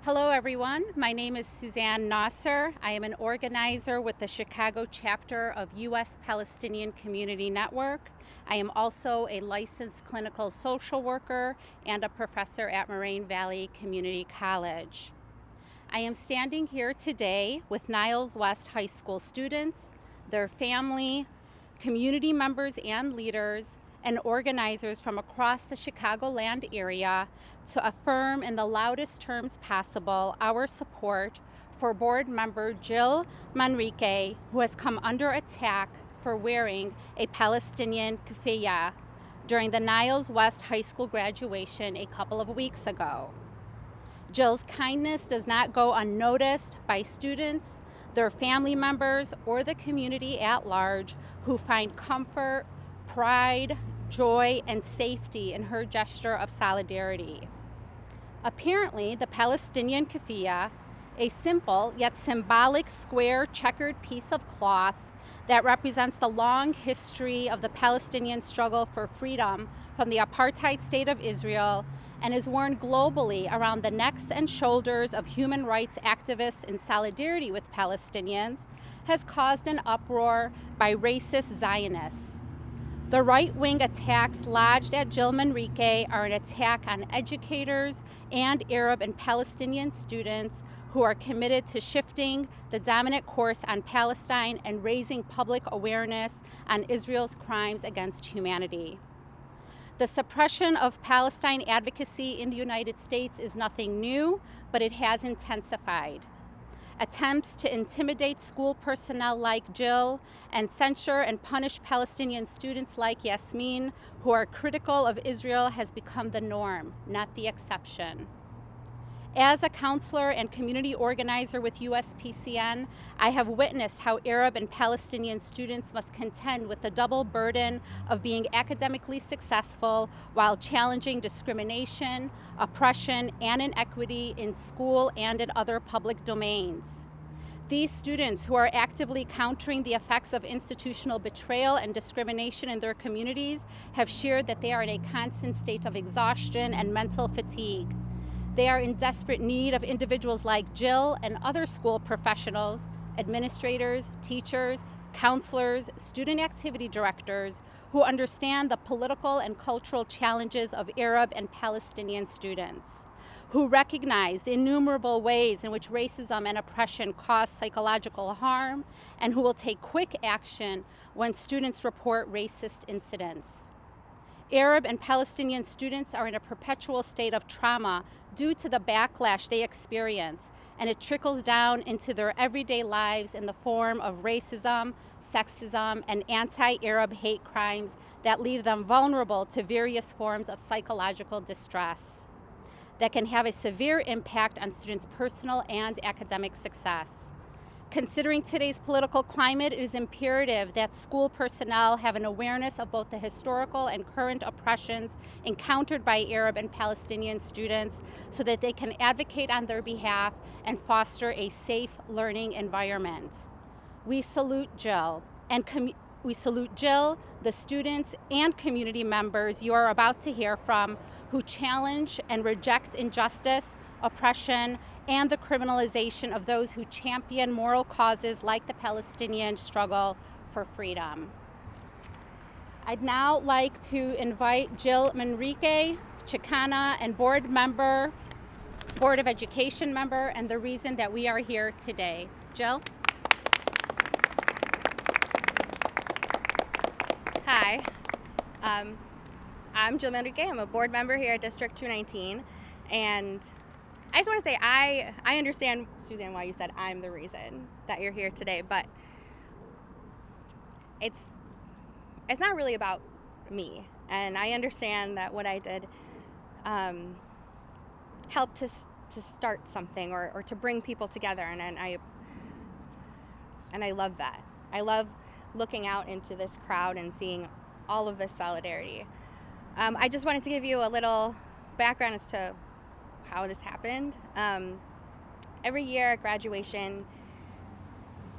Hello everyone, my name is Suzanne Nasser. I am an organizer with the Chicago chapter of US Palestinian Community Network. I am also a licensed clinical social worker and a professor at Moraine Valley Community College. I am standing here today with Niles West High School students, their family, community members and leaders, and organizers from across the Chicagoland area to affirm in the loudest terms possible our support for board member Jill Manrique, who has come under attack for wearing a Palestinian kuffiyeh during the Niles West High School graduation a couple of weeks ago. Jill's kindness does not go unnoticed by students, their family members, or the community at large who find comfort, pride, joy, and safety in her gesture of solidarity. Apparently, the Palestinian kuffiyeh, a simple yet symbolic square checkered piece of cloth that represents the long history of the Palestinian struggle for freedom from the apartheid state of Israel and is worn globally around the necks and shoulders of human rights activists in solidarity with Palestinians, has caused an uproar by racist Zionists. The right-wing attacks lodged at Jill Manrique are an attack on educators and Arab and Palestinian students who are committed to shifting the dominant course on Palestine and raising public awareness on Israel's crimes against humanity. The suppression of Palestine advocacy in the United States is nothing new, but it has intensified. Attempts to intimidate school personnel like Jill and censure and punish Palestinian students like Yasmin, who are critical of Israel, has become the norm, not the exception. As a counselor and community organizer with USPCN, I have witnessed how Arab and Palestinian students must contend with the double burden of being academically successful while challenging discrimination, oppression, and inequity in school and in other public domains. These students, who are actively countering the effects of institutional betrayal and discrimination in their communities, have shared that they are in a constant state of exhaustion and mental fatigue. They are in desperate need of individuals like Jill and other school professionals, administrators, teachers, counselors, student activity directors, who understand the political and cultural challenges of Arab and Palestinian students, who recognize the innumerable ways in which racism and oppression cause psychological harm, and who will take quick action when students report racist incidents. Arab and Palestinian students are in a perpetual state of trauma due to the backlash they experience, and it trickles down into their everyday lives in the form of racism, sexism, and anti-Arab hate crimes that leave them vulnerable to various forms of psychological distress that can have a severe impact on students' personal and academic success. Considering today's political climate, it is imperative that school personnel have an awareness of both the historical and current oppressions encountered by Arab and Palestinian students so that they can advocate on their behalf and foster a safe learning environment. We salute Jill, the students and community members you are about to hear from, who challenge and reject injustice, oppression, and the criminalization of those who champion moral causes like the Palestinian struggle for freedom. I'd now like to invite Jill Manrique, Chicana and Board of Education member, and the reason that we are here today. Jill? Hi, I'm Jill Manrique. I'm a board member here at District 219, and I just want to say I understand, Suzanne, why you said I'm the reason that you're here today, but it's not really about me, and I understand that what I did helped to start something or to bring people together, and I love that. I love looking out into this crowd and seeing all of this solidarity. I just wanted to give you a little background as to how this happened. Every year at graduation,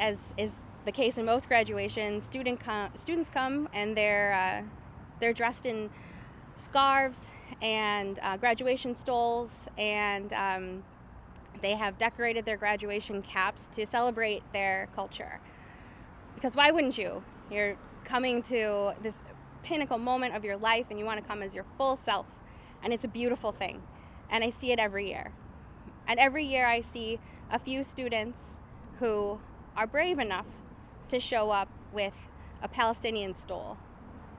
as is the case in most graduations, students come and they're dressed in scarves and graduation stoles, and They have decorated their graduation caps to celebrate their culture. Because why wouldn't you? You're coming to this pinnacle moment of your life and you want to come as your full self. And it's a beautiful thing. And I see it every year. And every year I see a few students who are brave enough to show up with a Palestinian stole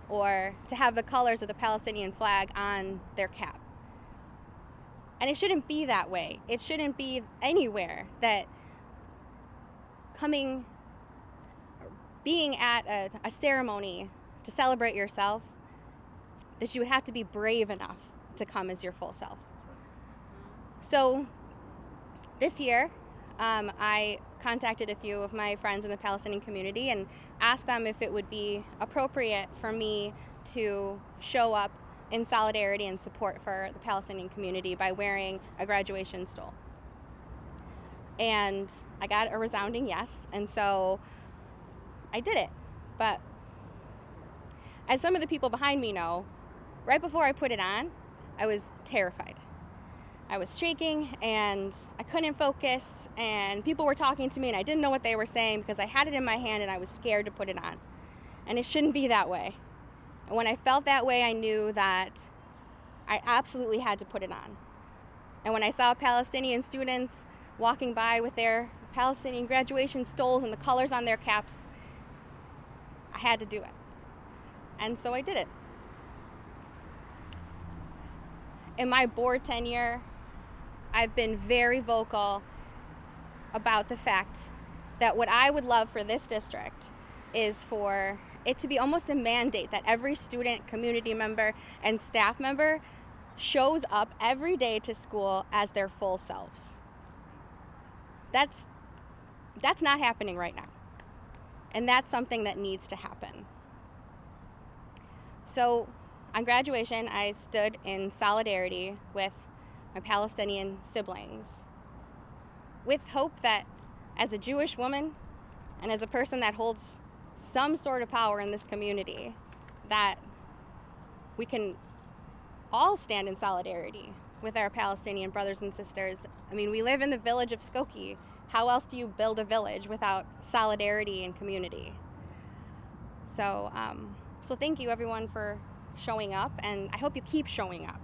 or to have the colors of the Palestinian flag on their cap. And it shouldn't be that way. It shouldn't be anywhere that being at a ceremony to celebrate yourself, that you would have to be brave enough to come as your full self. So this year, I contacted a few of my friends in the Palestinian community and asked them if it would be appropriate for me to show up in solidarity and support for the Palestinian community by wearing a graduation stole. And I got a resounding yes, and so I did it. But as some of the people behind me know, right before I put it on, I was terrified. I was shaking and I couldn't focus, and people were talking to me and I didn't know what they were saying because I had it in my hand and I was scared to put it on. And it shouldn't be that way. And when I felt that way, I knew that I absolutely had to put it on. And when I saw Palestinian students walking by with their Palestinian graduation stoles and the colors on their caps, I had to do it. And so I did it. In my board tenure, I've been very vocal about the fact that what I would love for this district is for it to be almost a mandate that every student, community member, and staff member shows up every day to school as their full selves. That's not happening right now. And that's something that needs to happen. So on graduation, I stood in solidarity with my Palestinian siblings, with hope that as a Jewish woman and as a person that holds some sort of power in this community, that we can all stand in solidarity with our Palestinian brothers and sisters. I mean, we live in the village of Skokie. How else do you build a village without solidarity and community? So thank you everyone for showing up, and I hope you keep showing up,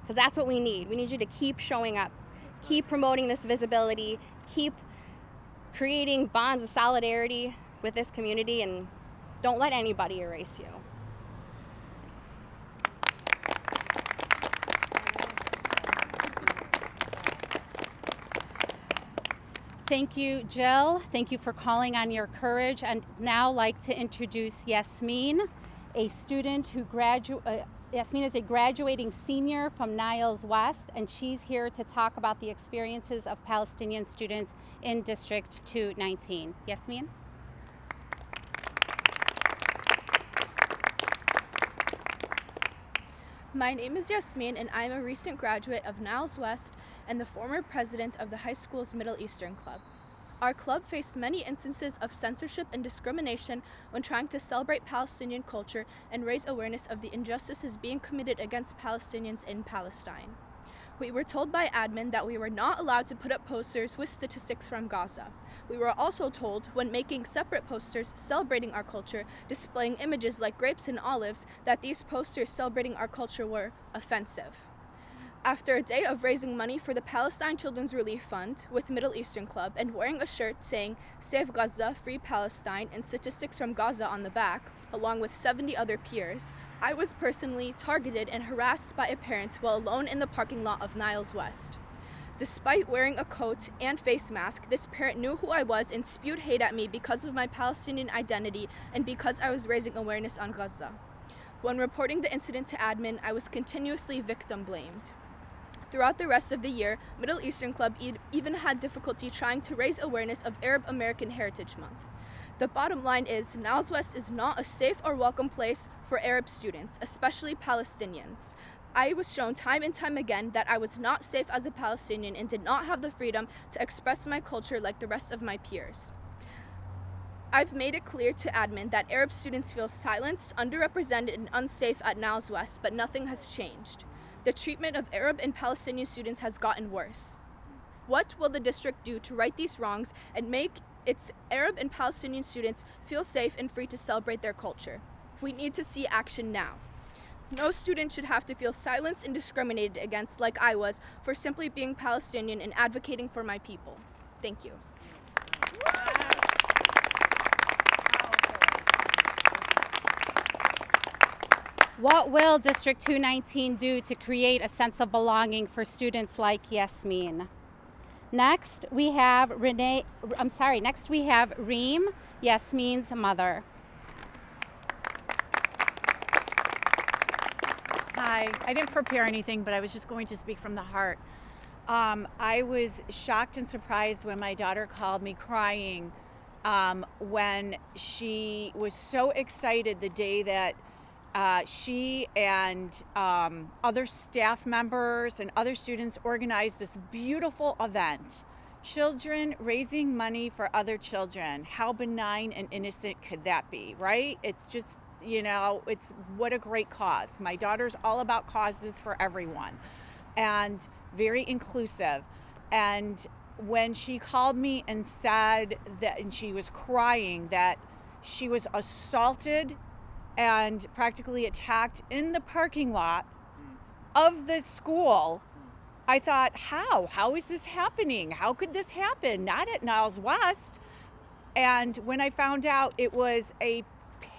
because that's what we need. We need you to keep showing up, keep promoting this visibility, keep creating bonds of solidarity with this community, and don't let anybody erase you. Thank you, Jill. Thank you for calling on your courage. And now like to introduce Yasmin, a student who Yasmin is a graduating senior from Niles West, and she's here to talk about the experiences of Palestinian students in District 219. Yasmin? My name is Yasmin, and I'm a recent graduate of Niles West and the former president of the high school's Middle Eastern Club. Our club faced many instances of censorship and discrimination when trying to celebrate Palestinian culture and raise awareness of the injustices being committed against Palestinians in Palestine. We were told by admin that we were not allowed to put up posters with statistics from Gaza. We were also told, when making separate posters celebrating our culture, displaying images like grapes and olives, that these posters celebrating our culture were offensive. After a day of raising money for the Palestine Children's Relief Fund with Middle Eastern Club and wearing a shirt saying "Save Gaza, Free Palestine" and statistics from Gaza on the back, along with 70 other peers, I was personally targeted and harassed by a parent while alone in the parking lot of Niles West. Despite wearing a coat and face mask, this parent knew who I was and spewed hate at me because of my Palestinian identity and because I was raising awareness on Gaza. When reporting the incident to admin, I was continuously victim blamed. Throughout the rest of the year, Middle Eastern Club even had difficulty trying to raise awareness of Arab American Heritage Month. The bottom line is, Niles West is not a safe or welcome place for Arab students, especially Palestinians. I was shown time and time again that I was not safe as a Palestinian and did not have the freedom to express my culture like the rest of my peers. I've made it clear to admin that Arab students feel silenced, underrepresented, and unsafe at Niles West, but nothing has changed. The treatment of Arab and Palestinian students has gotten worse. What will the district do to right these wrongs and make its Arab and Palestinian students feel safe and free to celebrate their culture? We need to see action now. No student should have to feel silenced and discriminated against like I was for simply being Palestinian and advocating for my people. Thank you. What will District 219 do to create a sense of belonging for students like Yasmin? Next, we have Reem, Yasmin's mother. Hi, I didn't prepare anything, but I was just going to speak from the heart. I was shocked and surprised when my daughter called me crying when she was so excited the day that she and other staff members and other students organized this beautiful event. Children raising money for other children. How benign and innocent could that be, right? It's just, it's what a great cause. My daughter's all about causes for everyone and very inclusive. And when she called me and said that, and she was crying, that she was assaulted and practically attacked in the parking lot of the school, I thought, how is this happening? How could this happen? Not at Niles West. And when I found out it was a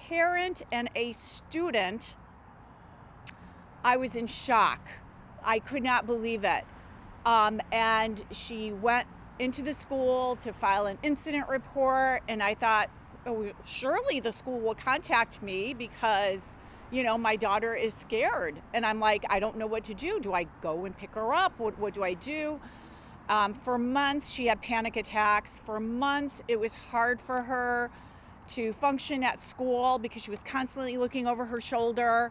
parent and a student, I was in shock. I could not believe it. And she went into the school to file an incident report, and I thought, oh, surely the school will contact me because, my daughter is scared. And I'm like, I don't know what to do. Do I go and pick her up? What do I do? For months, she had panic attacks. For months, it was hard for her to function at school because she was constantly looking over her shoulder.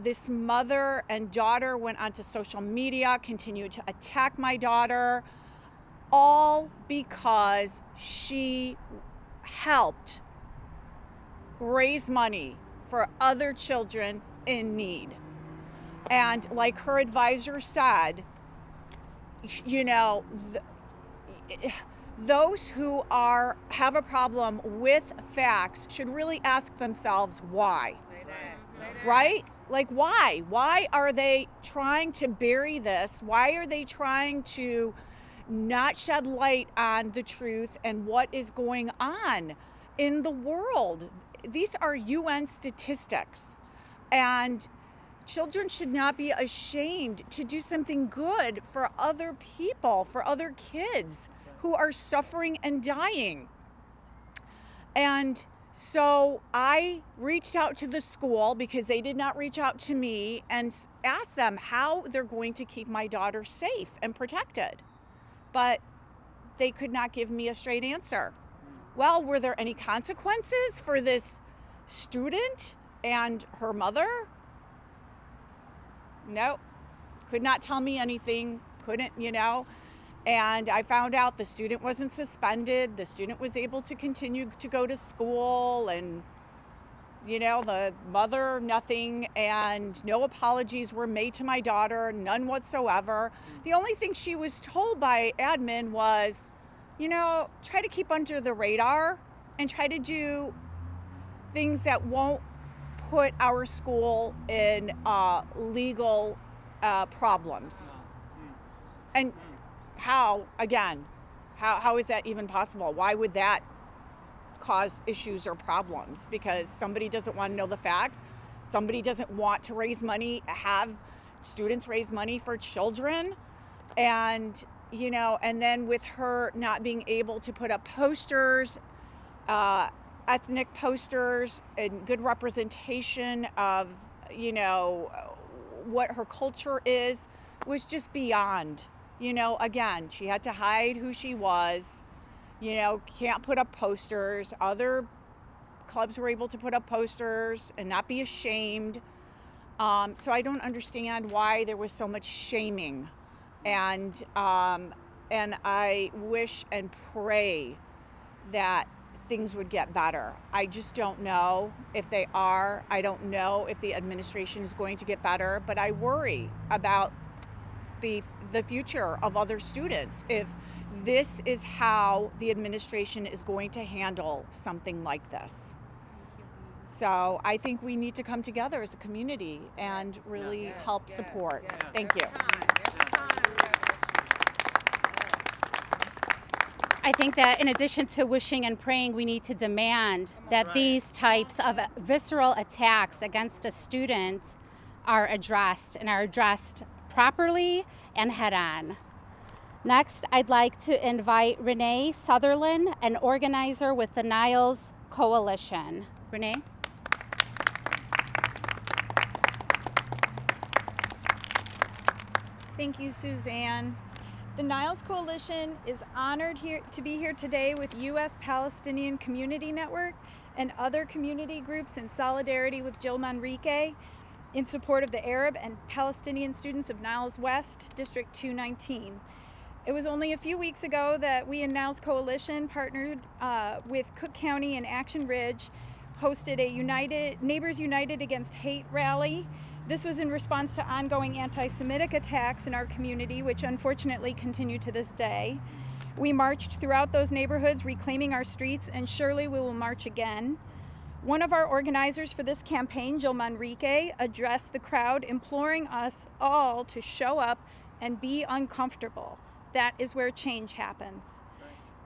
This mother and daughter went onto social media, continued to attack my daughter, all because she helped raise money for other children in need. And like her advisor said, those who have a problem with facts should really ask themselves why. Right? Like, why? Why are they trying to bury this? Why are they trying to not shed light on the truth and what is going on in the world? These are UN statistics, and children should not be ashamed to do something good for other people, for other kids who are suffering and dying. And so I reached out to the school because they did not reach out to me and asked them how they're going to keep my daughter safe and protected. But they could not give me a straight answer. Well, were there any consequences for this student and her mother? No, could not tell me anything, couldn't. And I found out the student wasn't suspended. The student was able to continue to go to school, and, the mother, nothing, and no apologies were made to my daughter, none whatsoever. The only thing she was told by admin was, try to keep under the radar and try to do things that won't put our school in legal problems. And how is that even possible? Why would that cause issues or problems? Because somebody doesn't want to know the facts. Somebody doesn't want to raise money, have students raise money for children. And, and then with her not being able to put up posters, ethnic posters and good representation of, what her culture is, was just beyond. Again, she had to hide who she was, can't put up posters. Other clubs were able to put up posters and not be ashamed. So I don't understand why there was so much shaming. And I wish and pray that things would get better. I just don't know if they are. I don't know if the administration is going to get better, but I worry about the future of other students if this is how the administration is going to handle something like this. So I think we need to come together as a community and really help support. Thank you. I think that in addition to wishing and praying, we need to demand that these types of visceral attacks against a student are addressed and are addressed properly and head on. Next, I'd like to invite Renee Sutherland, an organizer with the Niles Coalition. Renee? Thank you, Suzanne. The Niles Coalition is honored to be here today with U.S. Palestinian Community Network and other community groups in solidarity with Jill Manrique in support of the Arab and Palestinian students of Niles West, District 219. It was only a few weeks ago that we in Niles Coalition partnered with Cook County and Action Ridge, hosted a Neighbors United Against Hate rally. This was in response to ongoing anti-Semitic attacks in our community, which unfortunately continue to this day. We marched throughout those neighborhoods, reclaiming our streets, and surely we will march again. One of our organizers for this campaign, Jill Manrique, addressed the crowd, imploring us all to show up and be uncomfortable. That is where change happens.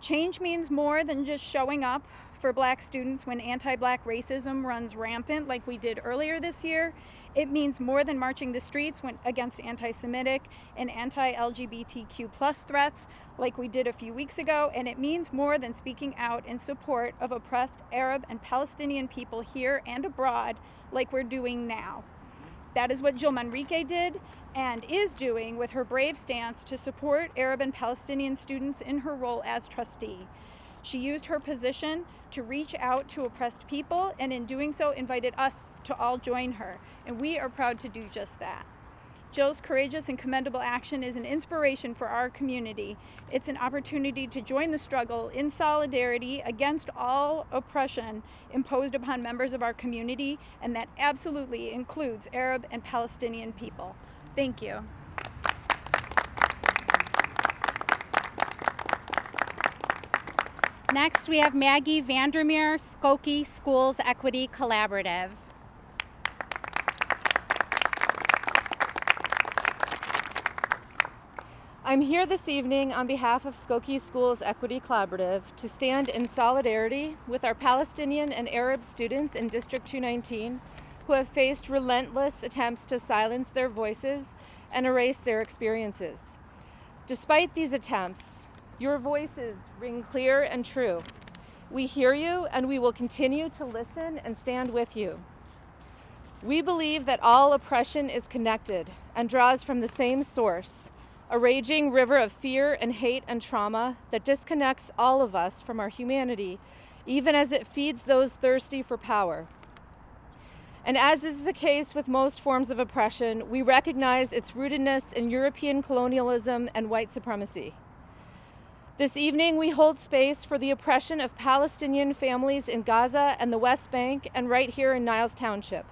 Change means more than just showing up for Black students when anti-Black racism runs rampant like we did earlier this year. It means more than marching the streets against anti-Semitic and anti-LGBTQ+ threats like we did a few weeks ago, and it means more than speaking out in support of oppressed Arab and Palestinian people here and abroad like we're doing now. That is what Jill Manrique did and is doing with her brave stance to support Arab and Palestinian students in her role as trustee. She used her position to reach out to oppressed people, and in doing so invited us to all join her, and we are proud to do just that. Jill's courageous and commendable action is an inspiration for our community. It's an opportunity to join the struggle in solidarity against all oppression imposed upon members of our community, and that absolutely includes Arab and Palestinian people. Thank you. Next, we have Maggie Vandermeer, Skokie Schools Equity Collaborative. I'm here this evening on behalf of Skokie Schools Equity Collaborative to stand in solidarity with our Palestinian and Arab students in District 219 who have faced relentless attempts to silence their voices and erase their experiences. Despite these attempts, your voices ring clear and true. We hear you, and we will continue to listen and stand with you. We believe that all oppression is connected and draws from the same source, a raging river of fear and hate and trauma that disconnects all of us from our humanity, even as it feeds those thirsty for power. And as is the case with most forms of oppression, we recognize its rootedness in European colonialism and white supremacy. This evening, we hold space for the oppression of Palestinian families in Gaza and the West Bank and right here in Niles Township.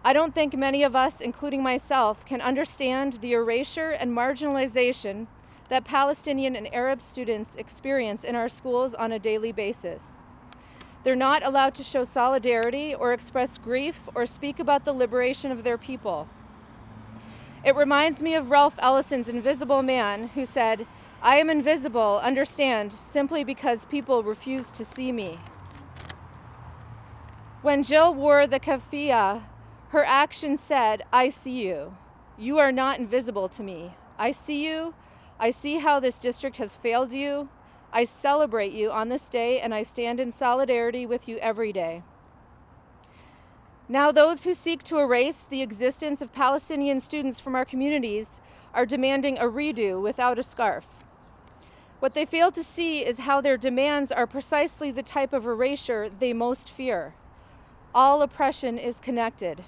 I don't think many of us, including myself, can understand the erasure and marginalization that Palestinian and Arab students experience in our schools on a daily basis. They're not allowed to show solidarity or express grief or speak about the liberation of their people. It reminds me of Ralph Ellison's Invisible Man, who said, "I am invisible, understand, simply because people refuse to see me." When Jill wore the kuffiyeh, her action said, "I see you. You are not invisible to me. I see you. I see how this district has failed you. I celebrate you on this day, and I stand in solidarity with you every day." Now, those who seek to erase the existence of Palestinian students from our communities are demanding a redo without a scarf. What they fail to see is how their demands are precisely the type of erasure they most fear. All oppression is connected.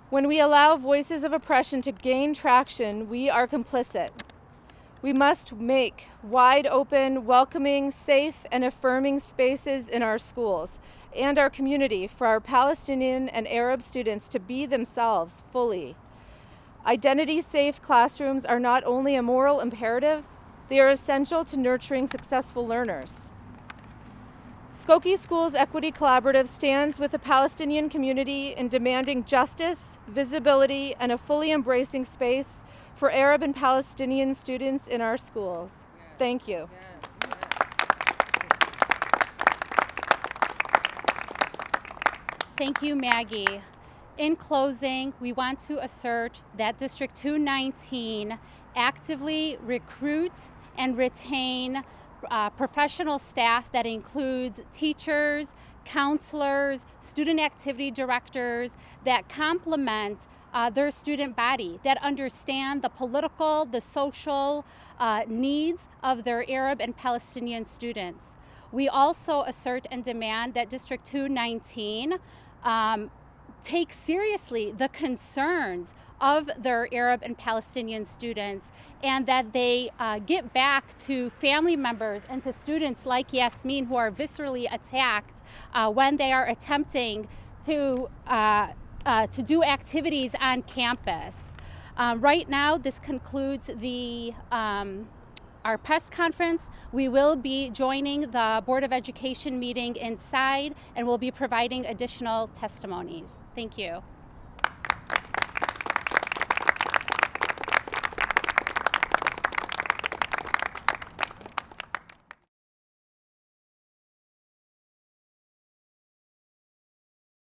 When we allow voices of oppression to gain traction, we are complicit. We must make wide open, welcoming, safe, and affirming spaces in our schools and our community for our Palestinian and Arab students to be themselves fully. Identity-safe classrooms are not only a moral imperative, they are essential to nurturing successful learners. Skokie Schools Equity Collaborative stands with the Palestinian community in demanding justice, visibility, and a fully embracing space for Arab and Palestinian students in our schools. Thank you. Thank you, Maggie. In closing, we want to assert that District 219 actively recruits and retain professional staff that includes teachers, counselors, student activity directors that complement their student body, that understand the political, the social needs of their Arab and Palestinian students. We also assert and demand that District 219 take seriously the concerns of their Arab and Palestinian students, and that they get back to family members and to students like Yasmin who are viscerally attacked when they are attempting to do activities on campus. Right now, this concludes our press conference. We will be joining the Board of Education meeting inside, and we'll be providing additional testimonies. Thank you.